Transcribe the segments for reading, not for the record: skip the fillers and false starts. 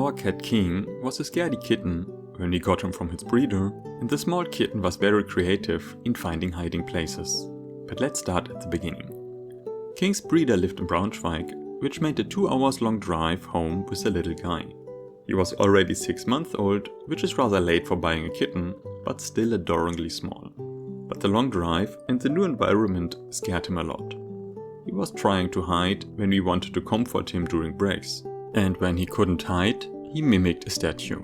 Our cat King was a scaredy kitten when we got him from his breeder, and the small kitten was very creative in finding hiding places. But let's start at the beginning. King's breeder lived in Braunschweig, which meant a 2 hours long drive home with the little guy. He was already 6 months old, which is rather late for buying a kitten, but still adoringly small. But the long drive and the new environment scared him a lot. He was trying to hide when we wanted to comfort him during breaks, and when he couldn't hide, he mimicked a statue.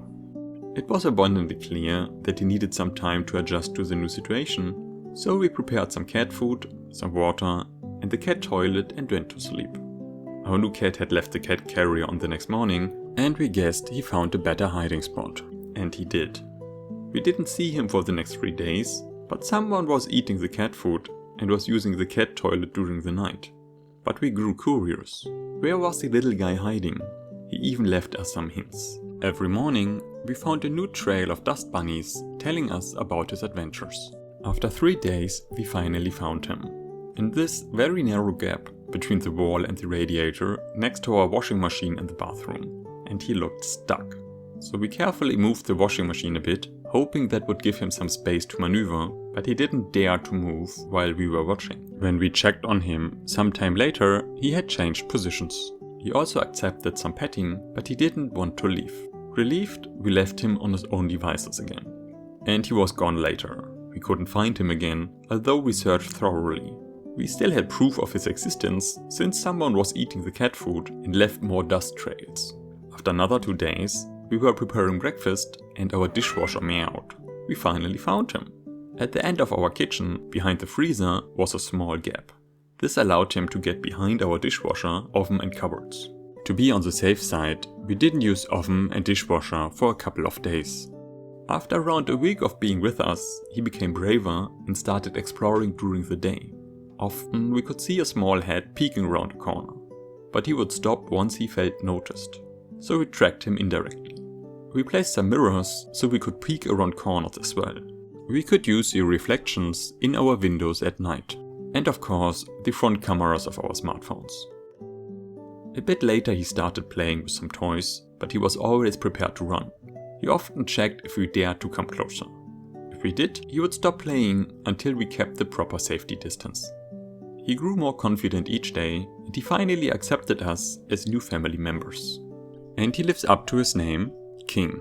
It was abundantly clear that he needed some time to adjust to the new situation, so we prepared some cat food, some water, and the cat toilet and went to sleep. Our new cat had left the cat carrier on the next morning, and we guessed he found a better hiding spot. And he did. We didn't see him for the next 3 days, but someone was eating the cat food and was using the cat toilet during the night. But we grew curious. Where was the little guy hiding? He even left us some hints. Every morning, we found a new trail of dust bunnies telling us about his adventures. After 3 days, we finally found him. In this very narrow gap between the wall and the radiator next to our washing machine in the bathroom. And he looked stuck. So we carefully moved the washing machine a bit, hoping that would give him some space to maneuver, but he didn't dare to move while we were watching. When we checked on him some time later, he had changed positions. He also accepted some petting, but he didn't want to leave. Relieved, we left him on his own devices again. And he was gone later. We couldn't find him again, although we searched thoroughly. We still had proof of his existence, since someone was eating the cat food and left more dust trails. After another 2 days, we were preparing breakfast and our dishwasher meowed. We finally found him. At the end of our kitchen, behind the freezer, was a small gap. This allowed him to get behind our dishwasher, oven and cupboards. To be on the safe side, we didn't use oven and dishwasher for a couple of days. After around a week of being with us, he became braver and started exploring during the day. Often we could see a small head peeking around a corner, but he would stop once he felt noticed, so we tracked him indirectly. We placed some mirrors so we could peek around corners as well. We could use the reflections in our windows at night, and of course the front cameras of our smartphones. A bit later he started playing with some toys, but he was always prepared to run. He often checked if we dared to come closer. If we did, he would stop playing until we kept the proper safety distance. He grew more confident each day, and he finally accepted us as new family members. And he lives up to his name, King.